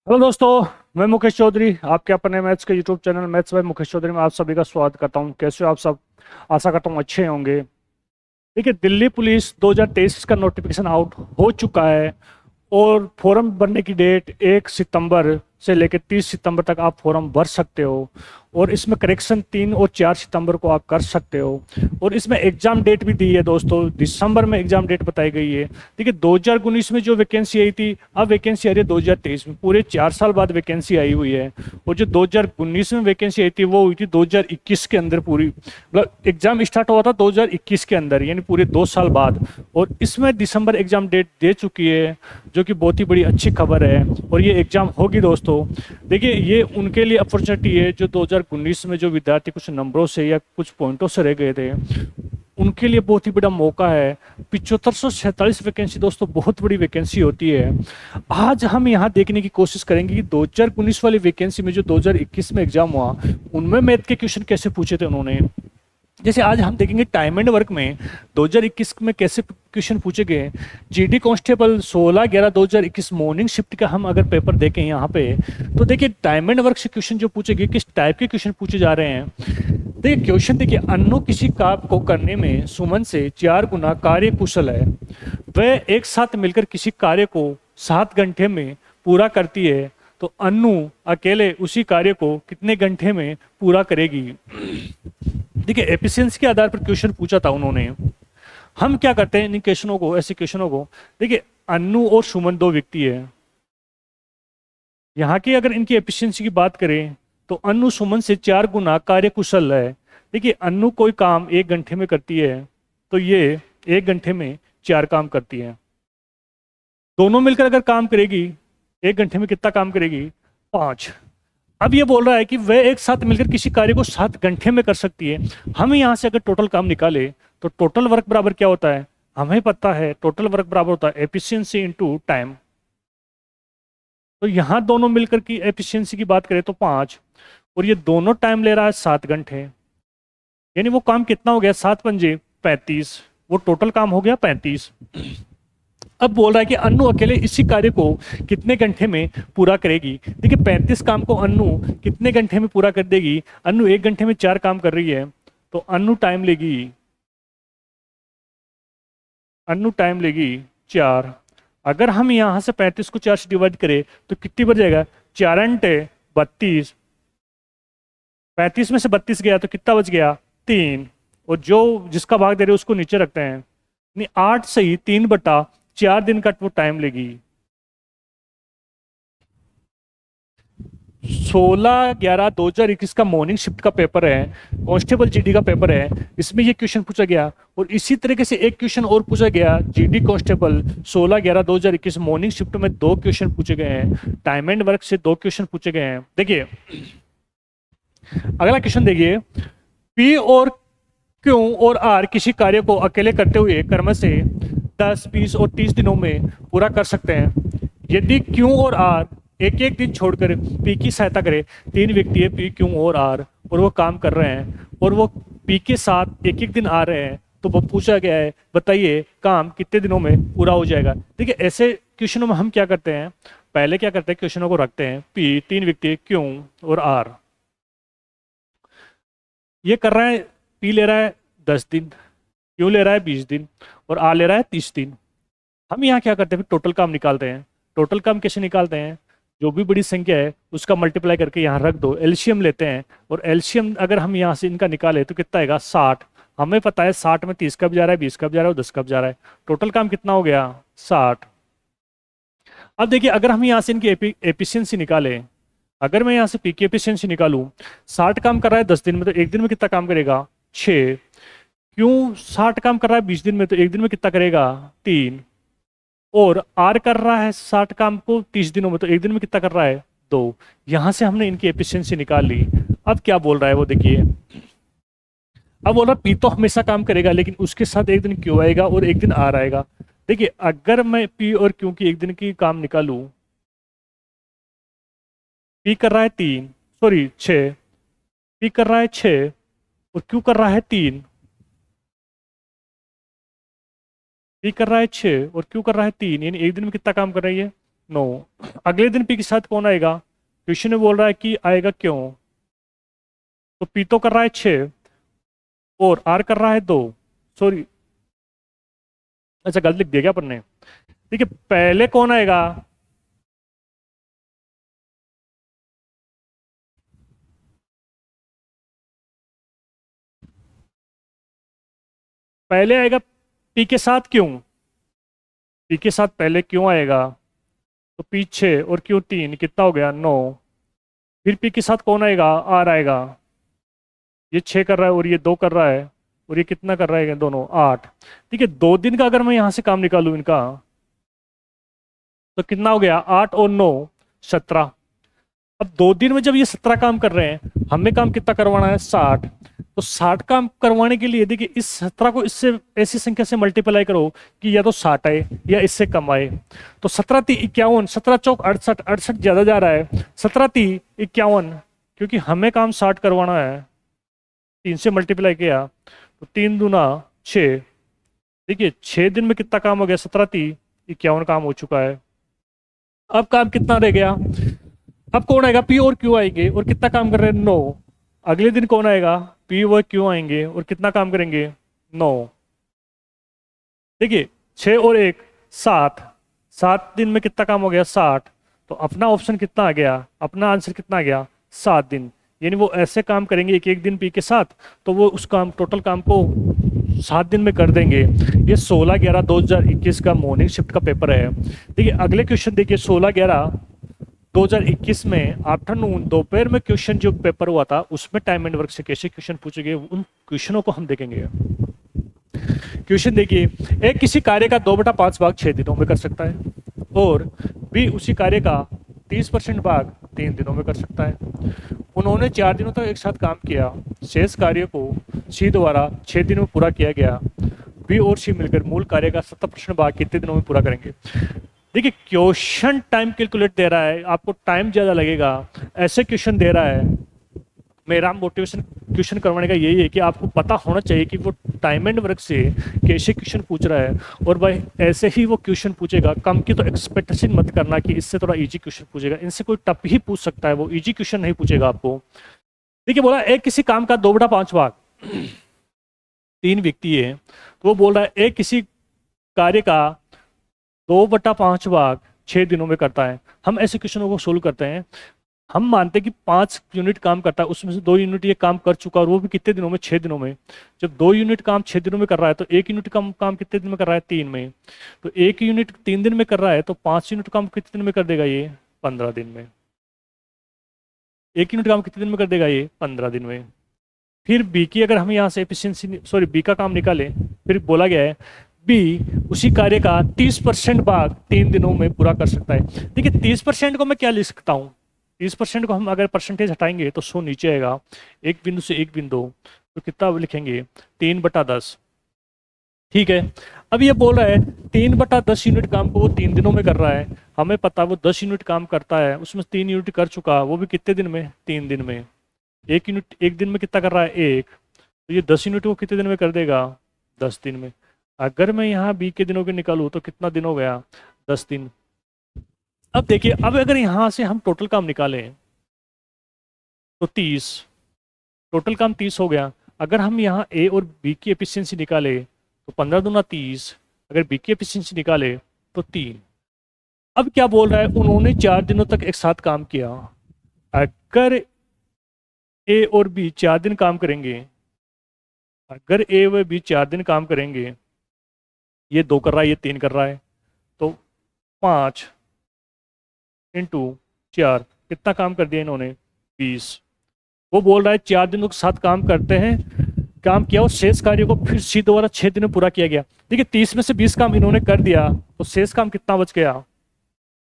Hello दोस्तों। मैं मुकेश चौधरी आपके अपने मैथ्स के YouTube channel maths by Mukesh Choudhary में आप सभी का स्वागत करता हूं। कैसे हो आप सब? आशा करता हूं अच्छे होंगे। देखिए, दिल्ली पुलिस 2023 का नोटिफिकेशन आउट हो चुका है और फॉर्म भरने की डेट 1 सितंबर से लेकर 30 सितंबर तक आप फॉर्म भर सकते हो। और इसमें करेक्शन 3 और 4 सितंबर को आप कर सकते हो। और इसमें एग्जाम डेट भी दी है दोस्तों, दिसंबर में एग्जाम डेट बताई गई है। देखिए, 2019 में जो वैकेंसी आई थी, अब वैकेंसी आ रही है 2023 में। पूरे 4 साल बाद वैकेंसी आई हुई है। और जो 2019 में वैकेंसी आई थी वो हुई थी 2021 के अंदर। पूरी मतलब एग्जाम स्टार्ट हुआ था 2021 के अंदर, यानी पूरे 2 साल बाद। और इसमें दिसंबर एग्जाम डेट दे चुकी है, जो कि बहुत ही बड़ी अच्छी खबर है। और ये एग्जाम होगी दोस्तों। देखिए, ये उनके लिए अपॉर्चुनिटी है जो 2019 में जो विद्यार्थी कुछ नंबरों से या कुछ पॉइंटों से रह गए थे, उनके लिए बहुत ही बड़ा मौका है। 7547 वैकेंसी दोस्तों बहुत बड़ी वैकेंसी होती है। आज हम यहाँ देखने की कोशिश करेंगे कि 2019 वाली वैकेंसी में जो 2021 में एग्जाम हुआ, उनमें मैथ के क्वेश्चन कैसे पूछे थे उन्होंने। जैसे आज हम देखेंगे टाइम एंड वर्क में 2021 में कैसे क्वेश्चन पूछे गए। जीडी कांस्टेबल 16/11/2021 मॉर्निंग शिफ्ट का हम अगर पेपर देखें यहाँ पे, तो देखिए टाइम एंड वर्क से क्वेश्चन जो पूछे गए, किस टाइप के क्वेश्चन पूछे जा रहे हैं। देखिए क्वेश्चन, देखिए अन्नू किसी काम को करने में सुमन से 4 गुना कार्य कुशल है। वह एक साथ मिलकर किसी कार्य को 7 घंटे में पूरा करती है, तो अन्नू अकेले उसी कार्य को कितने घंटे में पूरा करेगी। देखिए, एफिशिएंसी के आधार पर क्वेश्चन पूछा था उन्होंने। हम क्या करते हैं इन क्वेश्चनों को, ऐसे क्वेश्चनों को। देखिए, अन्नू और सुमन दो व्यक्ति है। यहाँ की अगर इनकी एफिशिएंसी की बात करें तो अन्नू सुमन से 4 गुना कार्य कुशल है। देखिए, अन्नू कोई काम 1 घंटे में करती है, तो ये 1 घंटे में 4 काम करती है। दोनों मिलकर अगर काम करेगी, 1 घंटे में कितना काम करेगी? 5। अब ये बोल रहा है कि वह एक साथ मिलकर किसी कार्य को 7 घंटे में कर सकती है। हम यहाँ से अगर टोटल काम निकाले तो टोटल वर्क बराबर क्या होता है? हमें पता है टोटल वर्क बराबर होता है एफिशिएंसी इनटू टाइम। तो यहाँ दोनों मिलकर की एफिशिएंसी की बात करें तो 5, और ये दोनों टाइम ले रहा है 7 घंटे। यानी वो काम कितना हो गया? 7 पंजे 35। वो टोटल काम हो गया 35। अब बोल रहा है कि अन्नू अकेले इसी कार्य को कितने घंटे में पूरा करेगी। देखिए, 35 काम को अन्नू कितने घंटे में पूरा कर देगी? अन्नू 1 घंटे में 4 काम कर रही है, तो अन्नू टाइम लेगी 4। अगर हम यहाँ से 35 को 4 से डिवाइड करें तो कितनी बच जाएगा? 4 × 32। 35 में से 32 गया तो कितना बच गया? 3। और जो जिसका भाग दे रहे हैं उसको नीचे रखते हैं। नहीं, 8 से ही 3/4 दिन का वो टाइम लेगी। 16/11/2021 का मॉर्निंग शिफ्ट का पेपर है, कांस्टेबल जीडी का पेपर है। इसमें ये क्वेश्चन पूछा गया। और इसी तरीके से एक क्वेश्चन और पूछा गया जीडी कांस्टेबल 16/11/2021 मॉर्निंग शिफ्ट में। 2 क्वेश्चन पूछे गए हैं। टाइम एंड वर्क से 2 क्वेश्चन पूछे गए हैं। देखिए, अगला क्वेश्चन देखिए। पी और क्यू और आर किसी कार्य को अकेले करते हुए क्रम से 10, 20 और 30 दिनों में पूरा कर सकते हैं। यदि क्यू और आर एक एक दिन छोड़कर पी की सहायता करे, 3 व्यक्ति है पी, क्यू और आर, और वो काम कर रहे हैं और वो पी के साथ एक एक दिन आ रहे हैं, तो वो पूछा गया है बताइए काम कितने दिनों में पूरा हो जाएगा। देखिए, ऐसे क्वेश्चनों में हम क्या करते हैं, पहले क्या करते हैं, क्वेश्चनों को रखते हैं पी, 3 व्यक्ति क्यू और आर। ये कर रहा है, पी ले रहा है 10 दिन, क्यू ले रहा है 20 दिन, और आर ले रहा है 30 दिन। हम यहाँ क्या करते हैं, फिर टोटल काम निकालते हैं। टोटल काम कैसे निकालते हैं? जो भी बड़ी संख्या है उसका मल्टीप्लाई करके यहाँ रख दो, एलसीएम लेते हैं। और एलसीएम अगर हम यहाँ से इनका निकाले तो कितना आएगा? 60। हमें पता है 60 में 30 कब जा रहा है, 20 कब जा रहा है और 10 कब जा रहा है। टोटल काम कितना हो गया? 60। अब देखिए, अगर हम यहाँ से इनकी एफिशिएंसी निकालें, अगर मैं यहाँ से पी की एफिशिएंसी निकालूं, 60 काम कर रहा है 10 दिन में, तो एक दिन में कितना काम करेगा? 6। क्यों 60 काम कर रहा है 20 दिन में, तो एक दिन में कितना करेगा? 3। और आर कर रहा है 60 काम को 30 दिनों में, तो एक दिन में कितना कर रहा है? 2। यहां से हमने इनकी एफिशिएंसी निकाल ली। अब क्या बोल रहा है वो देखिए। अब बोल रहा पी तो हमेशा काम करेगा, लेकिन उसके साथ एक दिन क्यू आएगा और एक दिन आर आएगा। देखिए, अगर मैं पी और क्यू की एक दिन की काम निकालूं, पी कर रहा है 3, सॉरी 6, पी कर रहा है 6 और क्यू कर रहा है 3। पी कर रहा है 6 और क्यू कर रहा है 3, यानी एक दिन में कितना काम कर रही है? नो। अगले दिन पी के साथ कौन आएगा? क्वेश्चन में बोल रहा है कि आएगा क्यों, तो पी तो कर रहा है 6 और आर कर रहा है 2। सॉरी, अच्छा गलत लिख दिया क्या अपन ने? ठीक है, पहले कौन आएगा? पहले आएगा पी के साथ, क्यों? पी के साथ पहले क्यों आएगा? तो पी 6 और क्यों 3, कितना हो गया? 9। फिर पी के साथ कौन आएगा? आर आएगा। ये 6 कर रहा है और ये 2 कर रहा है, और ये कितना कर रहा है दोनों? 8। ठीक है, 2 दिन का अगर मैं यहां से काम निकालू इनका, तो कितना हो गया? 8 और 9, 17। अब 2 दिन में जब ये 17 काम कर रहे हैं, हमें काम कितना करवाना है? 60। तो 60 काम करवाने के लिए देखिए, इस 17 को इससे ऐसी संख्या से मल्टीप्लाई करो कि या तो 60 आए या इससे कम आए। तो 17×3 = 51, 17×4 = 68, 68 ज्यादा जा रहा है, 17×3 = 51, क्योंकि हमें काम 60 करवाना है, 3 से मल्टीप्लाई किया तो 3×2 = 6। देखिए 6 दिन में कितना काम हो गया? 17×3 = 51 काम हो चुका है। अब काम कितना रह गया? अब कौन आएगा? पी और क्यू आएंगे, और कितना काम कर रहे हैं? 9। अगले दिन कौन आएगा? पी व क्यू आएंगे और कितना काम करेंगे? 9। देखिए 6 और 1 7, 7 दिन में कितना काम हो गया? 60। तो अपना ऑप्शन कितना आ गया? अपना आंसर कितना आ गया? 7 दिन। यानी वो ऐसे काम करेंगे एक एक दिन पी के साथ, तो वो उस काम टोटल काम को 7 दिन में कर देंगे। ये 16/11/2021 का मॉर्निंग शिफ्ट का पेपर है। देखिए अगले क्वेश्चन देखिए, 16/11/2021 में आफ्टरनून दोपहर में क्वेश्चन जो पेपर हुआ था, उसमें टाइम एंड वर्क से कैसे क्वेश्चन पूछे गए, उन क्वेश्चनों को हम देखेंगे। क्वेश्चन देखिए, एक किसी कार्य का 2/5 भाग 6 दिनों में कर सकता है, और बी उसी कार्य का 30% भाग 3 दिनों में कर सकता है। उन्होंने 4 दिनों तक एक साथ काम किया, शेष कार्य को सी द्वारा 6 दिनों में पूरा किया गया। बी और सी मिलकर मूल कार्य का 70% भाग कितने दिनों में पूरा करेंगे? देखिए क्वेश्चन टाइम कैलकुलेट दे रहा है, आपको टाइम ज्यादा लगेगा, ऐसे क्वेश्चन दे रहा है। मेरा मोटिवेशन क्वेश्चन करवाने का यही है कि आपको पता होना चाहिए कि वो टाइम एंड वर्क से कैसे क्वेश्चन पूछ रहा है, और भाई ऐसे ही वो क्वेश्चन पूछेगा। कम की तो एक्सपेक्टेशन मत करना कि इससे थोड़ा इजी क्वेश्चन पूछेगा, इनसे कोई टफ ही पूछ सकता है, वो इजी क्वेश्चन नहीं पूछेगा आपको। देखिए बोला एक किसी काम का 2/5 भाग 3 व्यक्ति है, तो वो बोल रहा है एक किसी कार्य का 2/5 भाग 6 दिनों में करता है। हम ऐसे क्वेश्चनों को सोल्व करते हैं, हम मानते हैं कि 5 यूनिट काम करता है, उसमें से 2 यूनिट ये काम कर चुका, और वो भी कितने दिनों में? 6 दिनों में। जब 2 यूनिट काम 6 दिनों में कर रहा है, तो 1 यूनिट काम कितने दिन में कर रहा है? 3 में। तो 1 यूनिट 3 दिन में कर रहा है, तो 5 यूनिट काम कितने दिन में कर देगा ये? 15 दिन में। 1 यूनिट काम कितने दिन में कर देगा ये? 15 दिन में। फिर बी की अगर हम यहाँ से एफिशिएंसी, सॉरी बी का काम निकालें, फिर बोला गया है बी उसी कार्य का 30% भाग 3 दिनों में पूरा कर सकता है। देखिए 30% को मैं क्या लिख सकता हूँ? 30% को हम अगर परसेंटेज हटाएंगे तो 100 नीचे आएगा, एक बिंदु से एक बिंदु, तो कितना लिखेंगे? 3/10। ठीक है, अब ये बोल रहा है 3/10 यूनिट काम को वो 3 दिनों में कर रहा है। हमें पता है वो 10 यूनिट काम करता है, उसमें 3 यूनिट कर चुका, वो भी कितने दिन में? 3 दिन में। 1 यूनिट 1 दिन में कितना कर रहा है? 1। तो ये 10 यूनिट को कितने दिन में कर देगा? 10 दिन में। अगर मैं यहाँ बी के दिनों के निकालूँ तो कितना दिन हो गया? 10 दिन। अब देखिए, अब अगर यहाँ से हम टोटल काम निकालें तो 30, टोटल काम 30 हो गया। अगर हम यहाँ ए और बी की एफिशिएंसी निकाले तो 15×30, अगर बी की एफिशिएंसी निकाले तो 3। अब क्या बोल रहा है? उन्होंने 4 दिनों तक एक साथ काम किया। अगर ए और बी 4 दिन काम करेंगे, अगर ए व बी 4 दिन काम करेंगे, ये 2 कर रहा है, ये 3 कर रहा है, तो 5×4 कितना काम कर दिया इन्होंने? 20। वो बोल रहा है 4 दिनों के साथ काम करते हैं, काम किया और शेष कार्य को फिर सी द्वारा 6 दिन में पूरा किया गया। देखिए 30 में से 20 काम इन्होंने कर दिया, तो शेष काम कितना बच गया?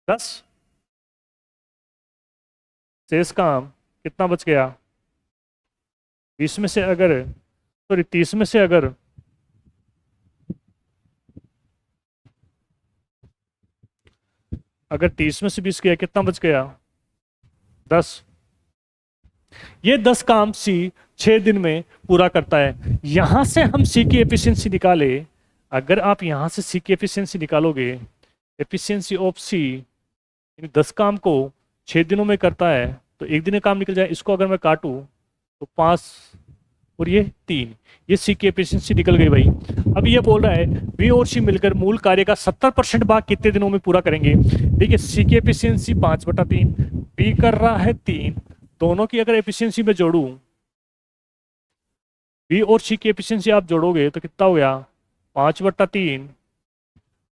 10। शेष काम कितना बच गया? 20 में से अगर, सॉरी 30 में से अगर 30 में से 20 गया, कितना बच गया? 10। ये 10 काम सी 6 दिन में पूरा करता है। यहां से हम सी की एफिशिएंसी निकाले, अगर आप यहां से सी की एफिशिएंसी निकालोगे, एफिशिएंसी ऑफ सी यानी 10 काम को 6 दिनों में करता है तो एक दिन में काम निकल जाए। इसको अगर मैं काटूं तो 5 और ये 3, ये सी की एफिशिएंसी निकल गई भाई। अब ये बोल रहा है बी और सी मिलकर मूल कार्य का 70% भाग कितने दिनों में पूरा करेंगे। देखिए सी की एफिशिएंसी 5/3, बी कर रहा है 3, दोनों की अगर एफिशिएंसी में जोड़ूं, बी और सी की एफिशिएंसी आप जोड़ोगे तो कितना हो गया, 5/3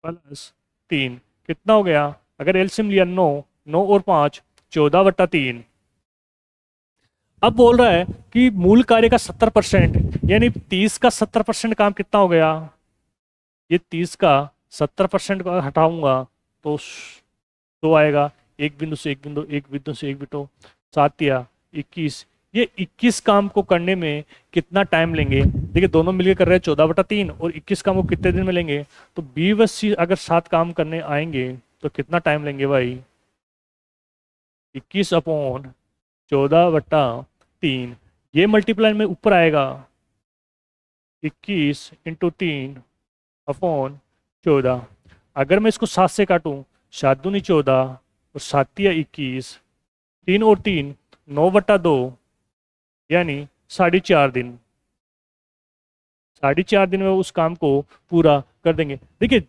प्लस 3 कितना हो गया, अगर एलसीएम लिया 9, 9 और 5 14/3। अब बोल रहा है कि मूल कार्य का 70%, यानी 30 का 70% काम कितना हो गया, ये 30 का 70% को हटाऊंगा तो 2 आएगा, एक बिंदु से एक बिंदु, एक बिंदु से एक बिंदु, 7 या 21। ये 21 काम को करने में कितना टाइम लेंगे। देखिए दोनों मिलकर कर रहे हैं 14/3 और 21 काम को कितने दिन में लेंगे। तो बी व सी अगर 7 काम करने आएंगे तो कितना टाइम लेंगे भाई, 21/14/3, ये मल्टीप्लाई में ऊपर आएगा 21 × 3/14। अगर मैं इसको 7 से काटूं, 7 दूनी 14 और 7 या 21, 3 और 3 9/2, यानी 4.5 दिन। 4.5 दिन में उस काम को पूरा कर देंगे। देखिए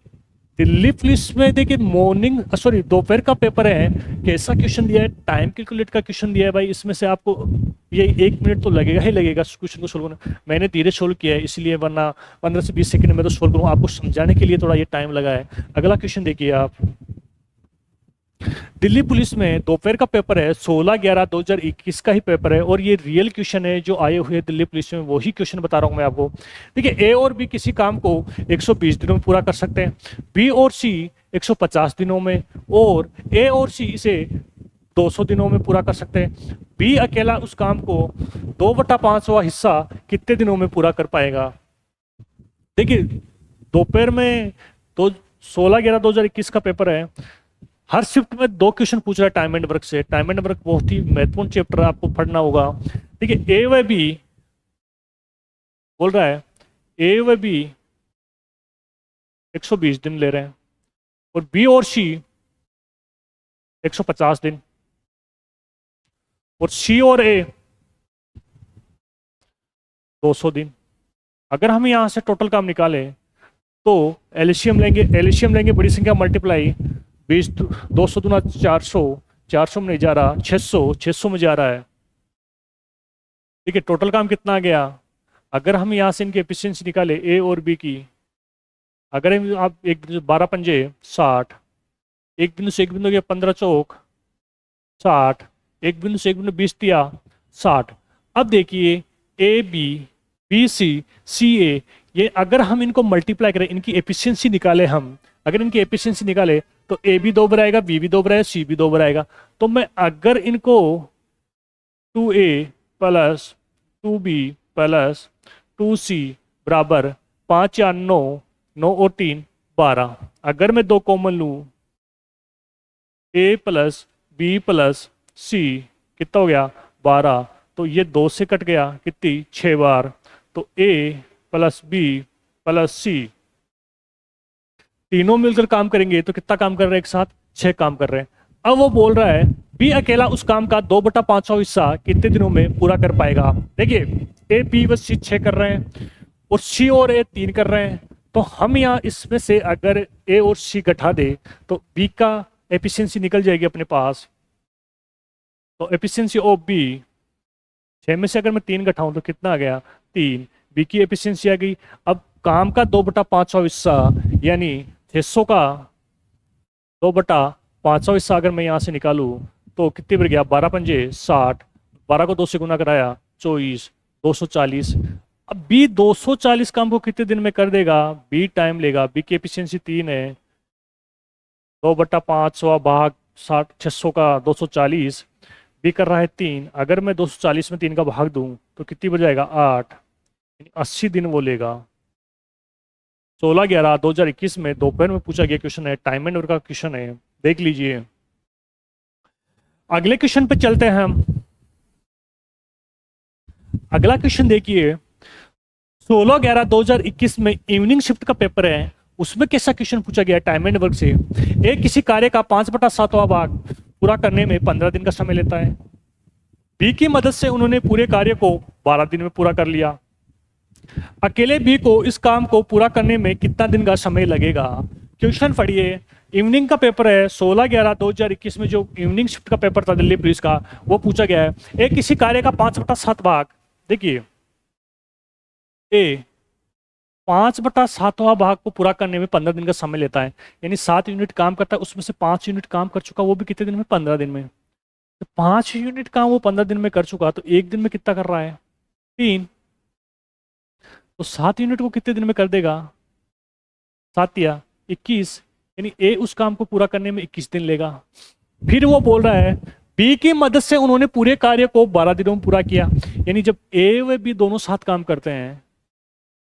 दिल्ली पुलिस में देखिए मॉर्निंग सॉरी दोपहर का पेपर है, कैसा क्वेश्चन दिया है, टाइम कैलकुलेट का क्वेश्चन दिया है भाई। इसमें से आपको ये 1 मिनट तो लगेगा ही लगेगा क्वेश्चन को सोल्व करने। मैंने धीरे सोल्व किया है इसलिए, वरना 15 से 20 सेकंड में तो सोल्व करूँ, आपको समझाने के लिए थोड़ा ये टाइम लगा है। अगला क्वेश्चन देखिए आप, दिल्ली पुलिस में दोपहर का पेपर है, 16/11/2021 का ही पेपर है और ये रियल क्वेश्चन है जो आए हुए दिल्ली पुलिस में, वही क्वेश्चन बता रहा हूं मैं आपको। देखिए ए और बी किसी काम को 120 दिनों में पूरा कर सकते हैं, बी और सी 150 दिनों में, और ए और सी इसे 200 दिनों में पूरा कर सकते हैं। बी अकेला उस काम को 2/5वां हिस्सा कितने दिनों में पूरा कर पाएगा। देखिए दोपहर में तो 16/11/2021 का पेपर है, हर शिफ्ट में 2 क्वेश्चन पूछ रहा है टाइम एंड वर्क से। टाइम एंड वर्क बहुत ही महत्वपूर्ण चैप्टर है, आपको पढ़ना होगा। देखिए ए व बी बोल रहा है, ए व बी 120 दिन ले रहे हैं और बी और सी 150 दिन, और सी और ए 200 दिन। अगर हम यहां से टोटल काम निकालें तो एलसीएम लेंगे बड़ी संख्या मल्टीप्लाई, 20 200 दूना 400, 400 में नहीं जा रहा, 600, 600 में जा रहा है। देखिए टोटल काम कितना आ गया। अगर हम यहाँ से इनकी एफिशिएंसी निकाले ए और बी की, अगर आप 12 पंजे 60, एक बिंदु से एक बिंदु के 15 चौक 60, एक बिंदु से एक बिंदु 20 दिया 60। अब देखिए ए बी, बी सी, सी ए, ये अगर हम इनको मल्टीप्लाई करें, इनकी एफिशिएंसी निकाले हम, अगर इनकी एफिशिएंसी निकाले तो ए भी 2 बार आएगा, बी भी 2 बार आएगा, सी भी 2 बार आएगा। तो मैं अगर इनको 2a plus 2b plus 2c बराबर 5 या 9, 9 और 3 12, अगर मैं 2 कॉमन लूं, a प्लस बी प्लस सी कितना हो गया 12, तो ये 2 से कट गया कितनी 6 बार, तो a प्लस बी प्लस सी तीनों मिलकर काम करेंगे तो कितना काम कर रहे हैं एक साथ, 6 काम कर रहे हैं। अब वो बोल रहा है बी अकेला उस काम का 2/5वां हिस्सा कितने दिनों में पूरा कर पाएगा। देखिए ए बी व सी 6 कर रहे हैं और सी और ए 3 कर रहे हैं, तो हम यहाँ इसमें से अगर ए और सी घटा दे तो बी का एफिशिएंसी निकल जाएगी अपने पास। तो एफिशिएंसी ऑफ बी 6 में से अगर मैं 3 घटाऊं तो कितना आ गया 3, बी की एफिशिएंसी आ गई। अब काम का 2/5वां हिस्सा यानी 600 का 2/5वां हिस्सा अगर मैं यहाँ से निकालूं तो कितने बढ़ गया, 12 पंजे 60, 12 को 2 से गुना कराया 24, 240। अब बी 240 काम को कितने दिन में कर देगा, बी टाइम लेगा, बी की एफिशिएंसी 3 है, 2/5वां भाग 60 600 का 240, बी कर रहा है 3, अगर मैं 240 में 3 का भाग दूं तो कितनी बच जाएगा 8, 80 दिन वो लेगा। 16/11/2021 में दोपहर में पूछा गया क्वेश्चन है, टाइम एंड वर्क का क्वेश्चन है, देख लीजिए। अगले क्वेश्चन पे चलते हैं हम। अगला क्वेश्चन देखिए, 16/11/2021 में इवनिंग शिफ्ट का पेपर है, उसमें कैसा क्वेश्चन पूछा गया टाइम एंड वर्क से। एक किसी कार्य का 5/7वां भाग पूरा करने में 15 दिन का समय लेता है। बी की मदद से उन्होंने पूरे कार्य को 12 दिन में पूरा कर लिया। अकेले बी को इस काम को पूरा करने में कितना दिन का समय लगेगा। क्वेश्चन पढ़िए, इवनिंग का पेपर है 16/11/2021 में जो इवनिंग शिफ्ट का पेपर था दिल्ली पुलिस का, वो पूछा गया है। एक किसी कार्य का 5/7 भाग, देखिए ए 5/7वां भाग को पूरा करने में 15 दिन का समय लेता है, यानी 7 यूनिट काम करता है, उसमें से 5 यूनिट काम कर चुका, वो भी कितने दिन में, 15 दिन में। तो 5 यूनिट काम वो 15 दिन में कर चुका, तो एक दिन में कितना कर रहा है, 3। तो 7 यूनिट वो कितने दिन में कर देगा, 7 या 21, यानी ए उस काम को पूरा करने में 21 दिन लेगा। फिर वो बोल रहा है बी की मदद से उन्होंने पूरे कार्य को 12 दिनों में पूरा किया, यानी जब ए व बी दोनों साथ काम करते हैं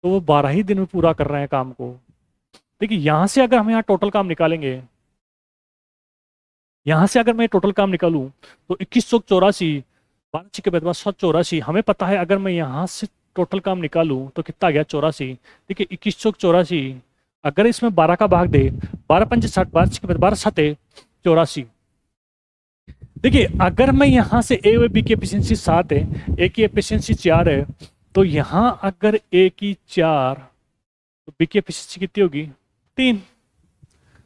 तो वो 12 ही दिन में पूरा कर रहे हैं काम को। देखिए यहां से अगर हम यहाँ टोटल काम निकालेंगे, यहां से अगर मैं टोटल काम निकालूं तो 21 चौक 84, 12 के बाद 784, हमें पता है अगर मैं यहाँ से टोटल काम निकालूं तो कितना आ गया, 84। देखिए 21 चौक 84, अगर इसमें 12 का भाग दे, 12 पंच 60, 12 के बाद 12 7 84। देखिए अगर मैं यहाँ से ए व बी की एफिशिएंसी 7 है, ए की एफिशिएंसी 4 है, तो यहाँ अगर ए की 4 तो बी की एफिशिएंसी कितनी होगी, 3।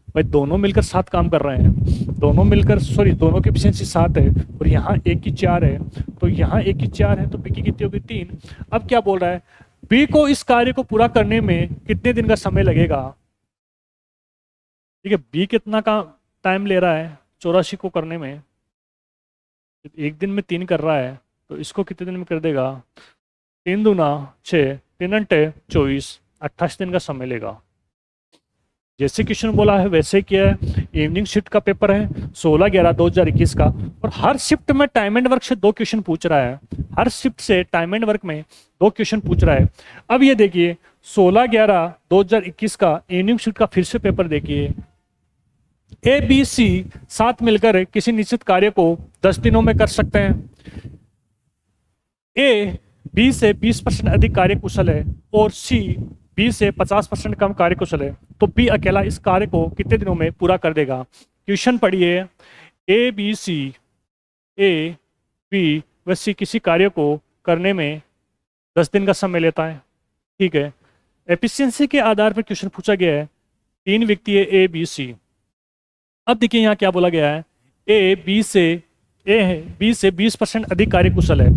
भाई दोनों मिलकर 7 काम कर रहे हैं, दोनों मिलकर दोनों की एफिशिएंसी 7 है और यहाँ ए की 4 है, तो यहाँ ए की 4 है तो बी की कितनी होगी, 3। अब क्या बोल रहा है, बी को इस कार्य को पूरा करने में कितने दिन का समय लगेगा। ठीक है, बी कितना का टाइम ले रहा है 84 को करने में, एक दिन में 3 कर रहा है, तो इसको कितने दिन में कर देगा, 3 दूना 6, 3 घंटे 24, 28 दिन का समय लेगा। जैसे क्वेश्चन बोला है वैसे किया है। इवनिंग शिफ्ट का पेपर है 16/11/2021 का, और हर शिफ्ट में टाइम एंड वर्क से 2 क्वेश्चन पूछ रहा है, हर शिफ्ट से टाइम एंड वर्क में 2 क्वेश्चन पूछ रहा है। अब ये देखिए 16/11/2021 का इवनिंग शिफ्ट का फिर से पेपर देखिए, ए बी सी साथ मिलकर किसी निश्चित कार्य को 10 दिनों में कर सकते हैं। ए बी से 20% अधिक कार्यकुशल है और सी बी से 50% कम कार्यकुशल है, तो बी अकेला इस कार्य को कितने दिनों में पूरा कर देगा। क्वेश्चन पढ़िए, A B C, A B व सी किसी कार्य को करने में 10 दिन का समय लेता है। ठीक है, एफिशिएंसी के आधार पर क्वेश्चन पूछा गया है, 3 व्यक्ति है ए बी सी। अब देखिए यहाँ क्या बोला गया है, ए बी से 20% अधिक कार्यकुशल है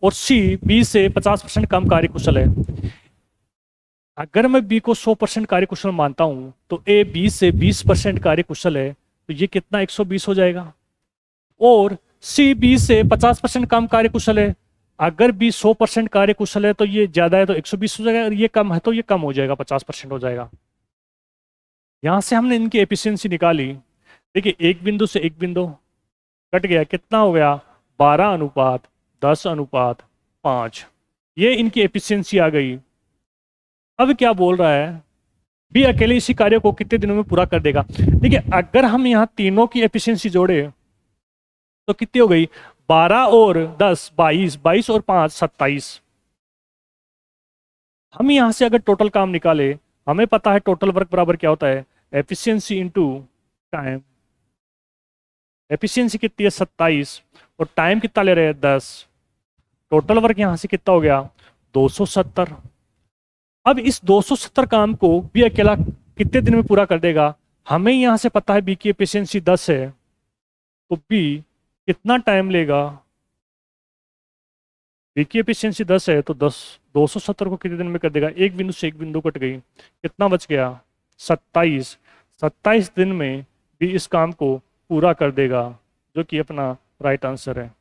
और सी बी से 50% कम कार्यकुशल है। अगर मैं बी को 100% कार्यकुशल मानता हूं तो ए बी से 20% कार्यकुशल है, तो ये कितना 120 हो जाएगा। और सी बी से 50% कम कार्यकुशल है, अगर बी 100% कार्यकुशल है तो ये ज्यादा है तो 120 हो जाएगा, और ये कम है तो ये कम हो जाएगा, 50% हो जाएगा। यहां से हमने इनकी एफिशिएंसी निकाली। देखिए एक बिंदु से एक बिंदु कट गया, कितना हो गया, 12:10:5, ये इनकी एफिशिएंसी आ गई। अब क्या बोल रहा है, बी अकेले इसी कार्य को कितने दिनों में पूरा कर देगा। देखिए अगर हम यहाँ तीनों की एफिशिएंसी जोड़े तो कितनी हो गई, 12 और 10 22, 22 और 5 27। हम यहां से अगर टोटल काम निकाले, हमें पता है टोटल वर्क बराबर क्या होता है, एफिशिएंसी इनटू टाइम। एफिशिएंसी कितनी है 27 और टाइम कितना ले रहे हैं 10, टोटल वर्क यहां से कितना हो गया 270। अब इस 270 काम को बी अकेला कितने दिन में पूरा कर देगा। हमें यहां से पता है बी की एफिशिएंसी 10 है, तो बी कितना टाइम लेगा, बी की एफिशिएंसी 10 है तो 270 को कितने दिन में कर देगा, एक बिंदु से एक बिंदु कट गई, कितना बच गया 27। 27 दिन में बी इस काम को पूरा कर देगा, जो कि अपना राइट आंसर है।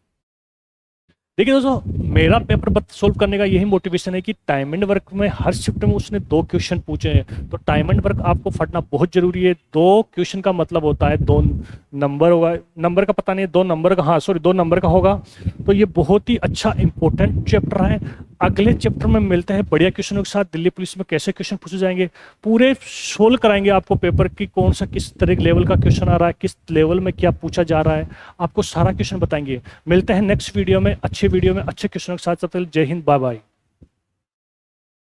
देखिए दोस्तों, मेरा पेपर सोल्व करने का यही मोटिवेशन है कि टाइम एंड वर्क में हर शिफ्ट में उसने 2 क्वेश्चन पूछे हैं, तो टाइम एंड वर्क आपको फटना बहुत जरूरी है। 2 क्वेश्चन का मतलब होता है 2 नंबर होगा, नंबर का पता नहीं, 2 नंबर का, हाँ सॉरी 2 नंबर का होगा। तो ये बहुत ही अच्छा इंपॉर्टेंट चैप्टर है। अगले चैप्टर में मिलते हैं बढ़िया क्वेश्चनों के साथ। दिल्ली पुलिस में कैसे क्वेश्चन पूछे जाएंगे, पूरे सोल्व कराएंगे आपको पेपर की, कौन सा किस तरह लेवल का क्वेश्चन आ रहा है, किस लेवल में क्या पूछा जा रहा है, आपको सारा क्वेश्चन बताएंगे। मिलते हैं नेक्स्ट वीडियो में, अच्छे वीडियो में अच्छे क्वेश्चनों के साथ। जय हिंद, बाय बाय।